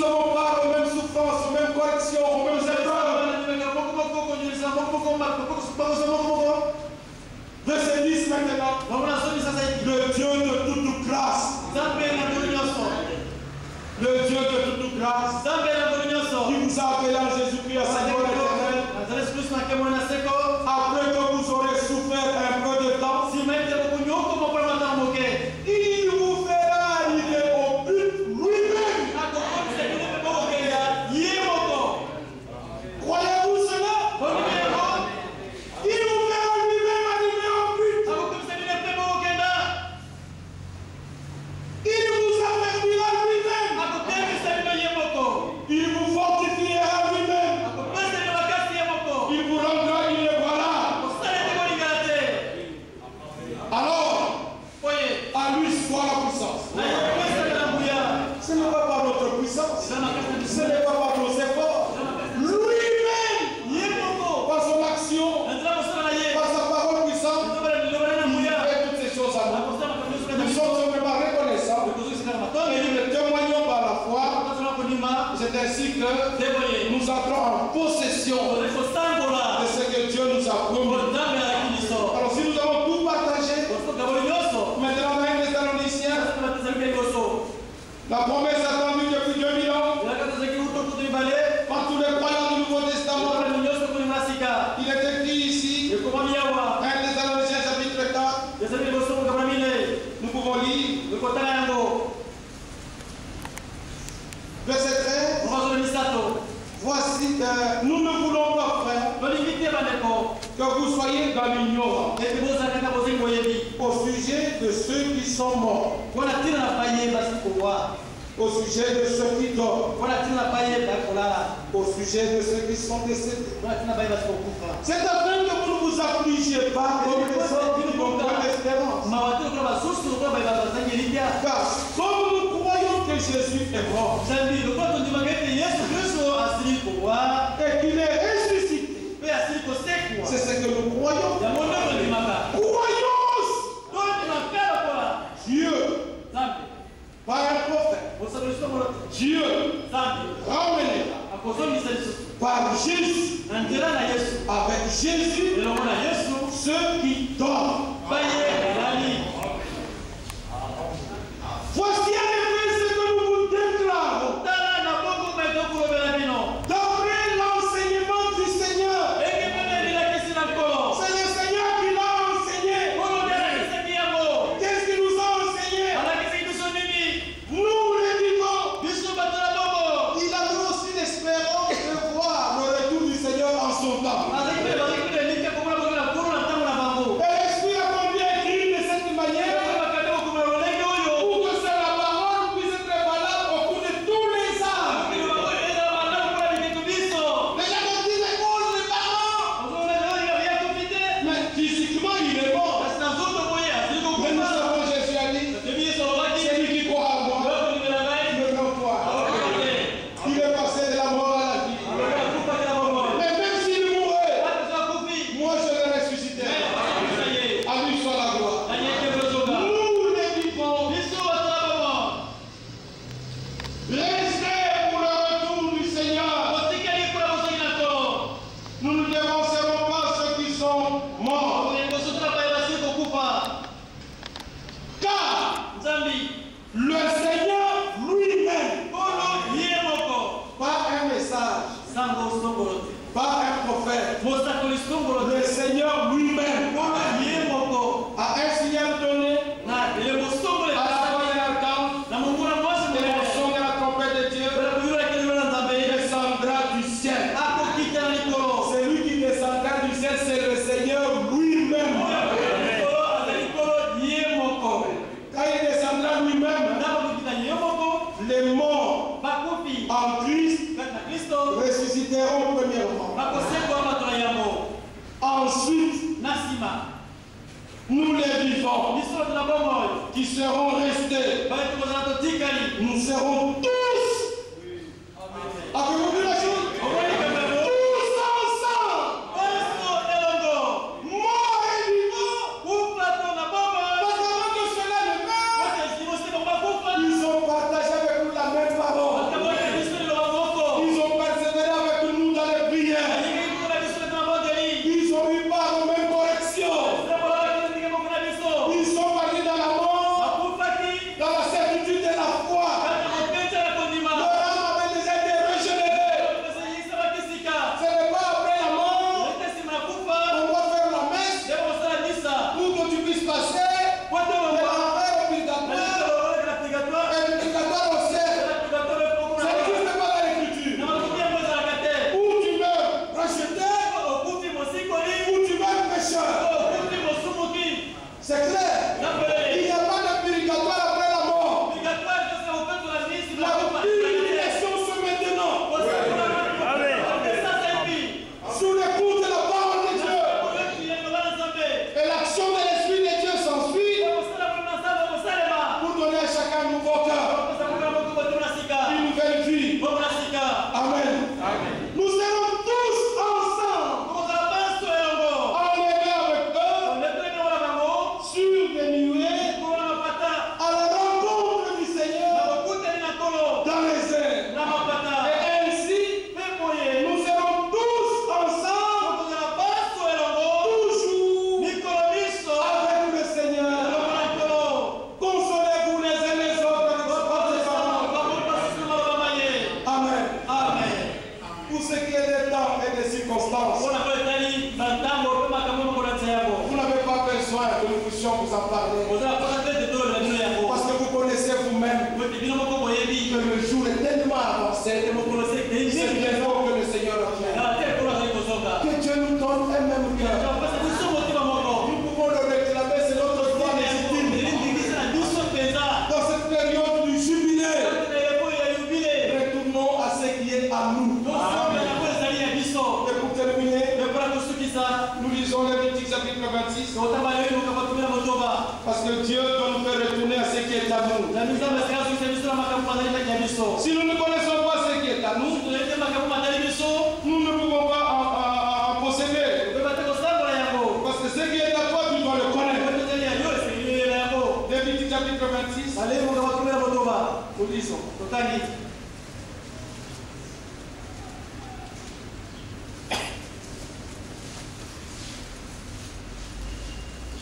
avons part aux mêmes souffrances, aux mêmes corrections, aux mêmes épreuves. Verset 10 maintenant. Le Dieu de toute grâce. Le Dieu de toute grâce. Qui vous a appelé en Jésus-Christ à sa gloire éternelle. Après que vous aurez souffert un peu de temps, il vous fera arriver au but lui-même. Croyez-vous cela? Il vous fera lui-même arriver au but. Il vous affaiblira lui-même. Il vous fortifiera lui-même. Il vous rendra inébranlable. Alors, à lui soit la puissance. Ce n'est pas par notre puissance. Ce n'est pas par nos efforts. Lui-même, par son action, par sa parole puissante, il fait toutes ces choses à nous. Nous sommes simplement reconnaissants et nous le témoignons par la foi. C'est ainsi que nous entrons en possession de ce que Dieu nous a promis. Alors si nous avons tout partagé, maintenant dans 1 Thessaloniciens, la promesse attendue depuis 2000 ans, par tous les croyants du Nouveau Testament, il est écrit ici, 1 Thessaloniciens chapitre 4, nous pouvons lire, verset 13, voici, nous ne voulons pas, frère, que vous soyez dans l'ignorance au sujet de ceux qui sont morts, au sujet de ceux qui dorment, au sujet de ceux qui sont décédés. C'est afin que vous ne vous affligiez pas comme les autres qui n'ont pas d'espérance. Car comme nous croyons que Jésus est mort et qu'il est ressuscité, c'est ce que nous croyons. Croyons Dieu par un prophète. Dieu ramené par Jésus, avec Jésus, ceux qui dorment. Voici en effet ce que nous vous déclarons. D'après l'enseignement du Seigneur. C'est le Seigneur qui l'a enseigné. Qu'est-ce qu'il nous a enseigné? Nous les vivons. Il avait aussi l'espérance de voir le retour du Seigneur en son temps. Et l'Esprit a conduit à écrire de cette manière pour que la parole puisse être valable au cours de tous les âges. Les gens me disent les causes, les parents. Mais physiquement, il est mort. Mais nous savons, Jésus a dit, celui qui croit en moi, me croit. Il est passé de la mort à la vie. Mais même s'il mourait, moi je le ressusciterai. À lui soit la gloire. Nous les vivons. Restez pour le retour du Seigneur. Nous ne dévancerons pas ceux qui sont morts. Car le Seigneur lui-même, par un message, par un prophète, le Seigneur lui-même a un signal donné à la voix de l'archange et au son de la trompette de Dieu descendra du ciel. Celui qui descendra du ciel, c'est le Seigneur lui-même. Quand il descendra lui-même, les morts en Christ ressusciteront premièrement. Ensuite, nous les vivants qui seront restés, nous serons tous. Avez-vous vu la chose? Tous ensemble, morts et vivants. Parce qu'avant que cela ne meure, ils ont partagé avec nous la même parole. vous en parler. Parce que vous connaissez vous-même que le jour est tellement avancé. C'est bientôt que le Seigneur revient. Que Dieu nous donne un même cœur. Nous pouvons le réclamer, c'est notre droit légitime. Dans cette période du jubilé, retournons à ce qui est à nous. Et pour terminer, nous lisons Lévitique chapitre 26. Parce que Dieu doit nous faire retourner à ce qui est à nous. Si nous ne connaissons pas ce qui est à nous, nous ne pouvons pas en posséder. Parce que ce qui est à toi, tu dois le connaître. Lévitique chapitre 26. Nous lisons.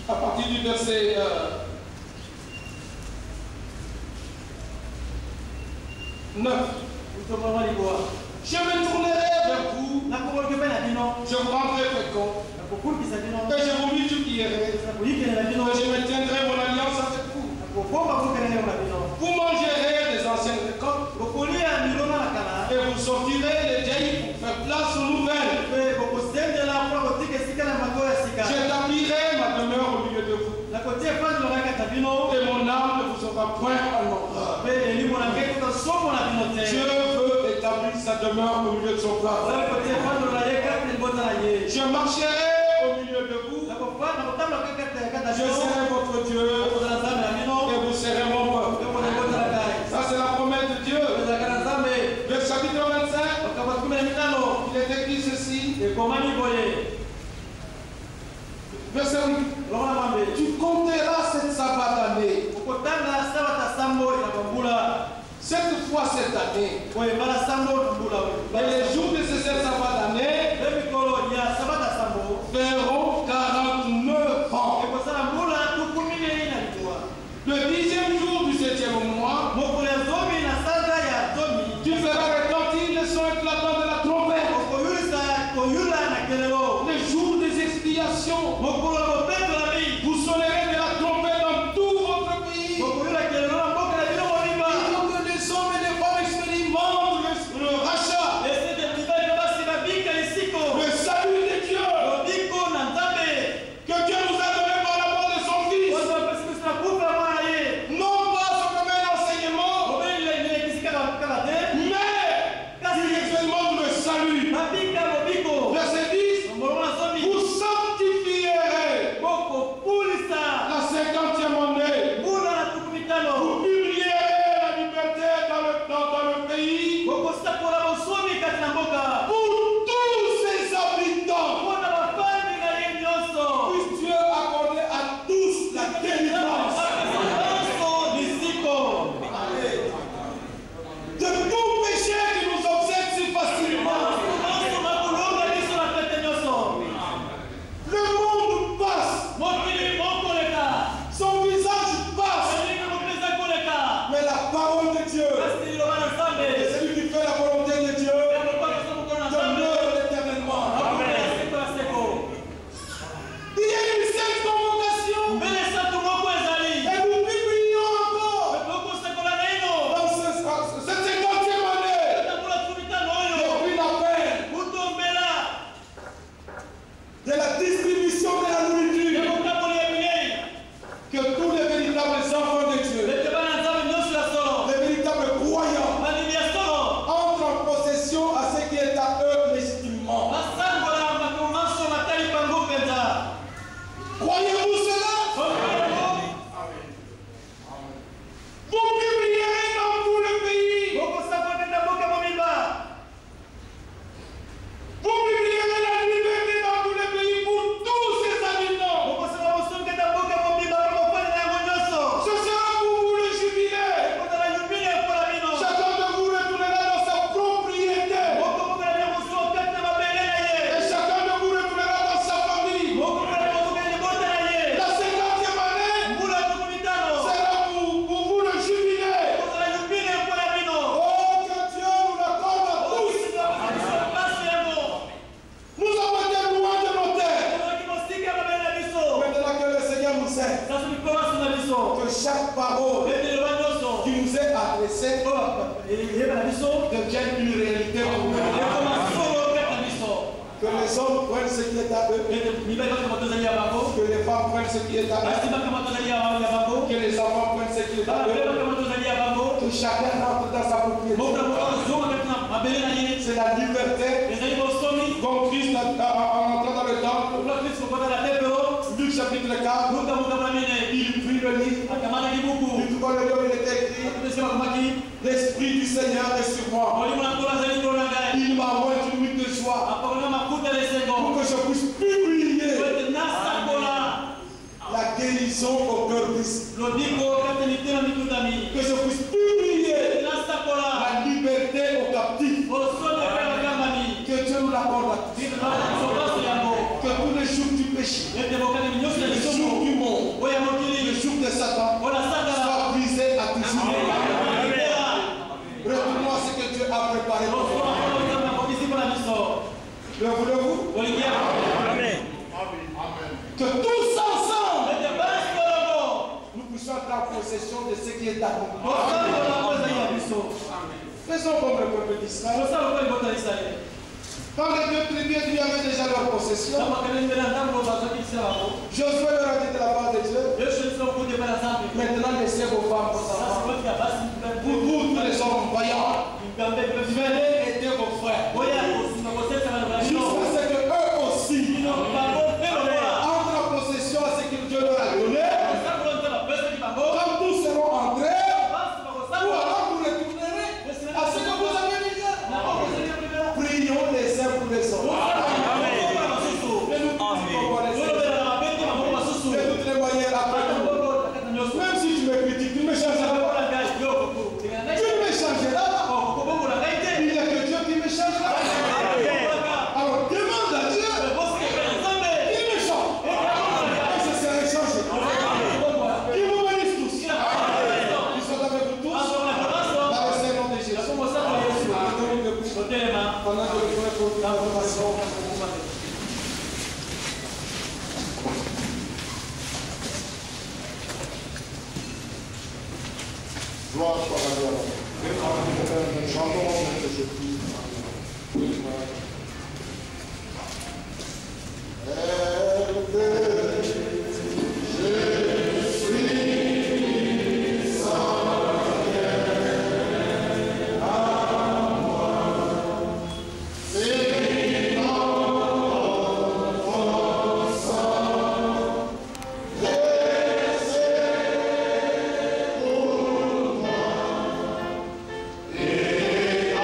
À partir du verset 9. Je me tournerai vers vous. Je vous rendrai compte. Et je vous multiplierai. Et je maintiendrai mon alliance avec vous. Vous mangerez des anciennes récoltes. Et vous sortirez les vieilles pour faire place aux nouvelles. J'établirai ma demeure au milieu de vous. Et mon âme ne vous aura point en horreur. Dieu veut établir sa demeure au milieu de son peuple. Je marcherai au milieu de vous. Je serai votre Dieu. Et vous serez mon peuple. Ça, c'est la promesse de Dieu. Le chapitre 25, il est écrit ceci. Verset 8. Tu compteras cette sabbat année. Cette fois cette année. Et les jours de ce sabbat d'année feront 49 ans. Le 10e jour du 7e mois, tu feras retentir le son éclatant de la trompette. Le jour des expiations, vous sonnerez de la trompette dans tout votre pays. Il faut que les hommes et les femmes expérimentent le rachat, le salut de Dieu. chaque parole qui nous est adressée devienne une réalité pour nous. Que les hommes prennent ce qui est à eux. Que les femmes prennent ce qui est à eux. Que les enfants prennent ce qui est à eux. Que chacun rentre dans sa propriété. C'est la liberté dont Christ en entrant dans le temple. Luc chapitre 4. Il prit le livre. Du tout le livre il était écrit. L'Esprit du Seigneur est sur moi. Il m'a envoyé une nuit de joie. Pour que je puisse publier la guérison au cœur brisé. Que je puisse publier la liberté aux captifs. Que Dieu nous l'accorde. Que tous les jours du péché, les jours du monde, les jours de Satan soient brisés à toujours. Retournons à ce que Dieu a préparé pour nous. Le voulez-vous? Amen. Que tous ensemble, nous puissions être en possession de ce qui est à nous. Faisons comme le peuple d'Israël. Quand les deux tribus lui avaient déjà leur possession, Josué leur a dit de la part de Dieu, maintenant laissez vos femmes, vos enfants. Pour vous, tous les hommes voyants, venez aider vos frères. Jusqu'à ce que eux aussi entrent en possession à ce que Dieu leur a donné. Comme nous serons entrés, ou alors vous retournerez à ce que vous avez déjà. Prions les uns pour les autres. De toutes les manières, après tout, même si tu me critiques, tu ne me changeras pas. Tu ne me changeras pas. Il n'y a que Dieu qui me changera. Alors demande à Dieu qu'il me change. Et je serai changé. Qu'il vous bénisse tous. Qu'ils soient avec vous tous. Dans le Saint nom de Jésus. Pendant que nous prenons pour l'information. Gloire soit à Dieu. Chantons ce que je prie. Yeah.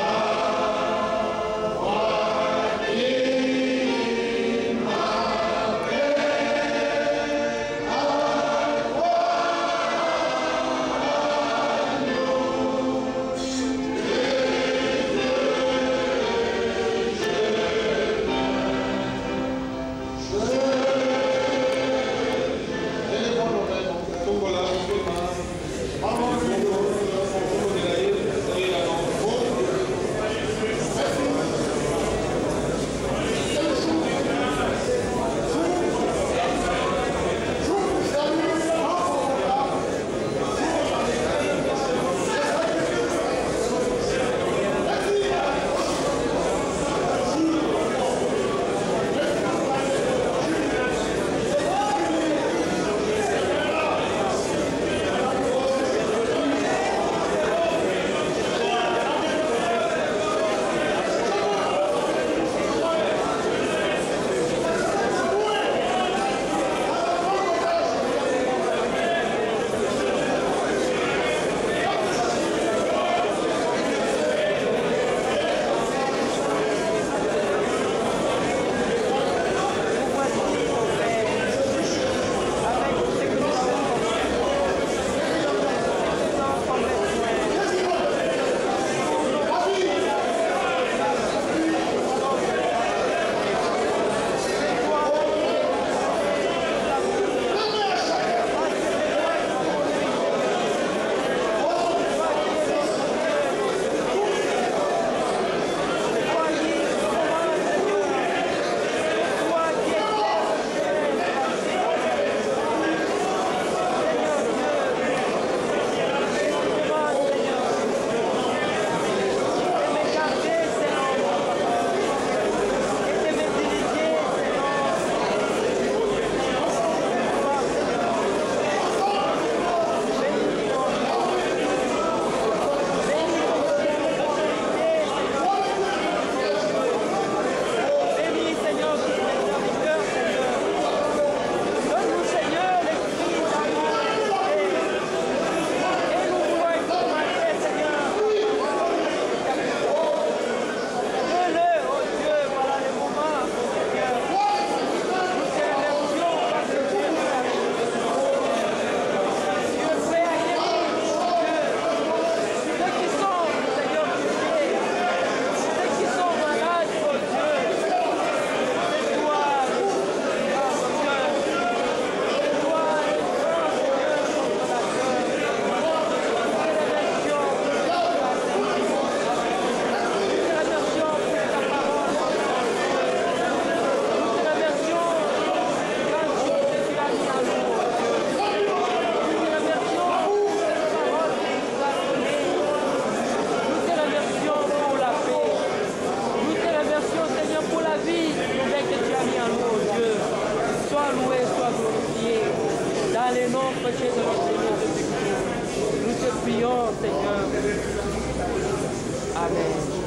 péché de notre Seigneur Jésus-Christ. Nous te prions, Seigneur. Amen.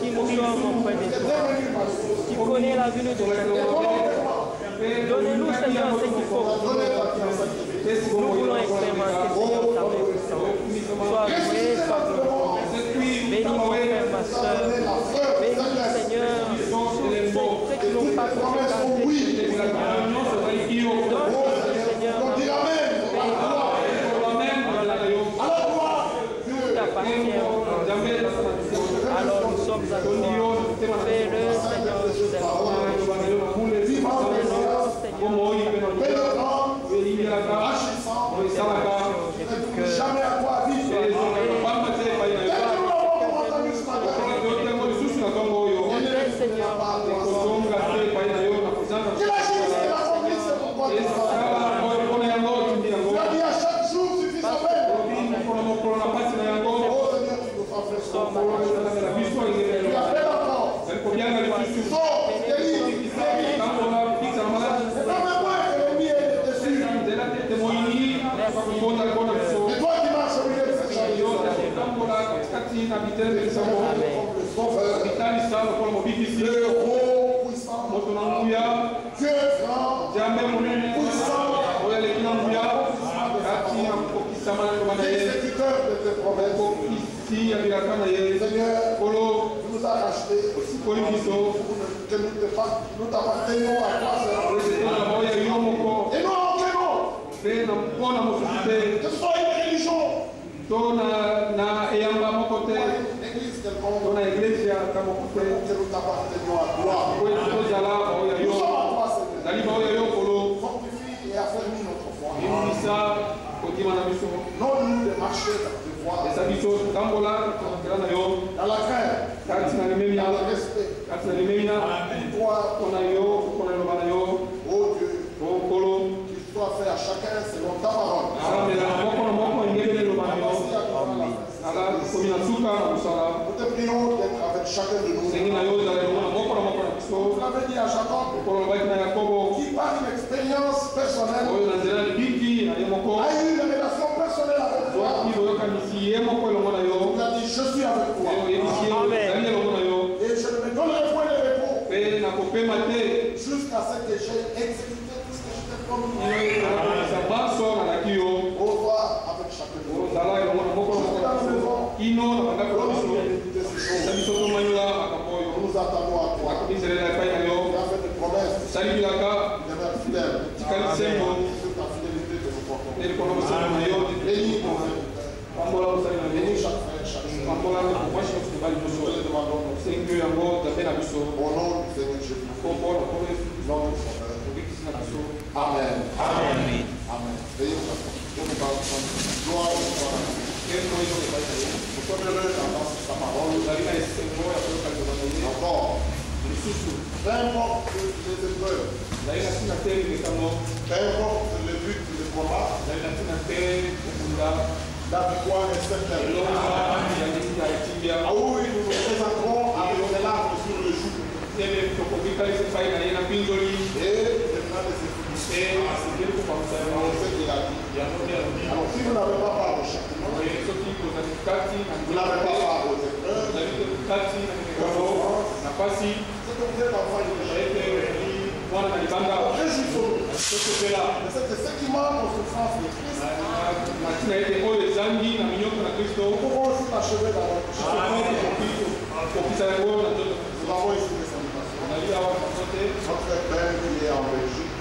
qui nous sommes auprès de toi, qui connaît la venue de chacun. Donnez-nous, Seigneur, ce qu'il faut. Nous voulons expérimenter, Seigneur, ta puissance. Sois loué, sois glorifié. Bénis mon frère, ma soeur. Bénis, Seigneur, tous ceux qui n'ont pas confié, Seigneur. Donne-nous, Seigneur, tout appartient au Dieu. Alors nous sommes à toi. Fais-le, Seigneur, nous a racheté. Nous t'appartenons à toi, Seigneur. Et nous entraînons. Que ce soit une religion. L'église quelconque. Que nous t'appartenons à toi. Nous sommes à toi, Seigneur. Fortifie et affermis notre foi. Non, nous de marcher de foi. Dans la crainte. Dans le respect. Toi, oh Dieu, qu'il soit fait à chacun selon ta parole. Nous te prions d'être avec chacun de nous. Vous l'avez dit à Jacob, qui par une expérience personnelle a eu une relation personnelle avec toi. Il a dit, je suis avec toi. Amen. Et je ne me donnerai point de repos jusqu'à ce que j'ai exécuté tout ce que je t'ai promis. Au revoir avec chacun de nous. Nous nous attendons à toi. Tu as fait des promesses. Il est fidèle. Sur ta fidélité que nous portons. Bénis ton frère. Bénis chaque frère, chaque soeur. Nous te demandons au nom du Seigneur Jésus. Nom du Sauveur. Amen. Amen. Amen. Veuillez vous asseoir. Gloire au Seigneur. Nous sommes heureux d'entendre sa parole. Encore. Peu importe les épreuves. Peu importe le but du combat. La victoire est certaine. Ah oui, nous nous présenterons avec des larmes sur le jour. Et les grandes difficultés. On sait qu'il a dit. Alors si vous n'avez pas part au châtiment, vous n'avez pas part aux épreuves, c'est que vous êtes enfant de c'est ce qui manque aux souffrances de Christ. Nous pouvons aussi t'achever dans notre chemin. Nous avons ici des salutations. Notre Père qui est en Belgique.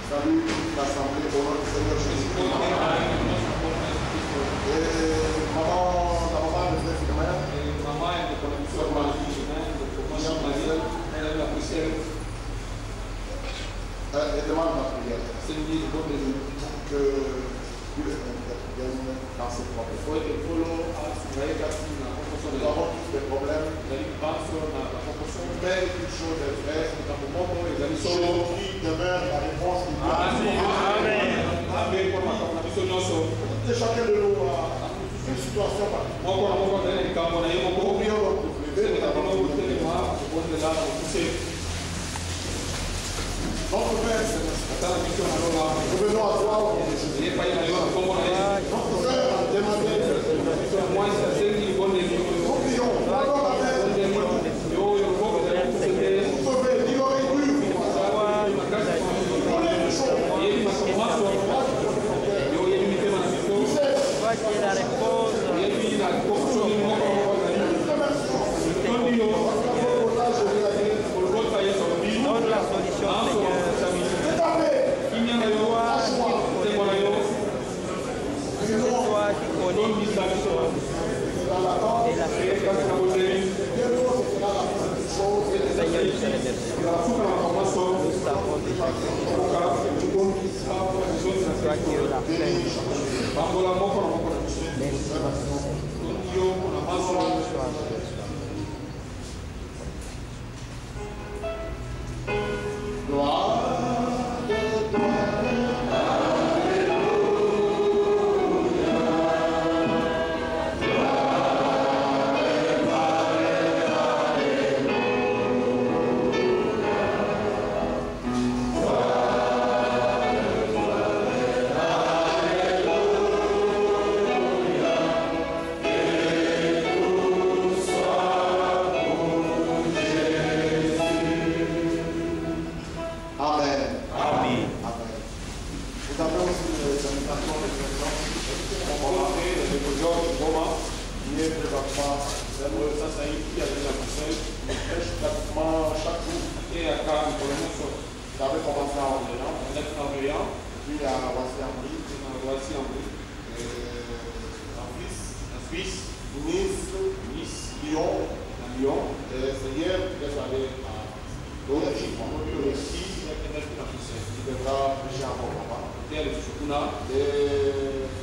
Salut l'Assemblée au nom du Seigneur Jésus-Christ. Et maman, ta maman de frère Philomène. Et demande ma prière. Que Dieu intervienne dans ces problèmes. Nous avons tous des problèmes. Mais une chose est vraie. Jésus-Christ demeure la réponse qui doit. Amen. Et chacun de nous a une situation particulière. Nous prions notre privé. Notre Père Céleste. Revenons à toi. Donne la solution, Seigneur. Toi qui connais l'histoire et la Seigneur, nous savons déjà que toi qui es la paix.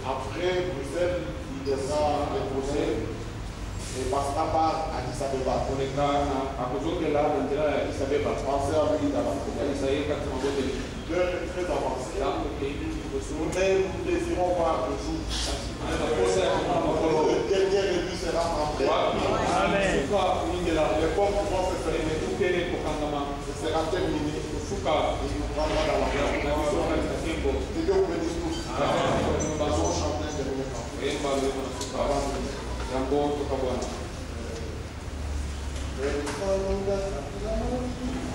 Après Bruxelles, il descend le procès et passera par Addis Abeba. Pensez à lui dans la l'heure est très avancée. Nous-mêmes, nous désirons voir le jour. Le dernier élu sera entré. Amen. Les portes vont se fermer. Ce sera terminé. Et il nous prendra dans la main. Que Dieu vous bénisse tous. Nous allons chanter le dernier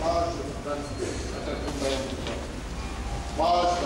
Page 22. Page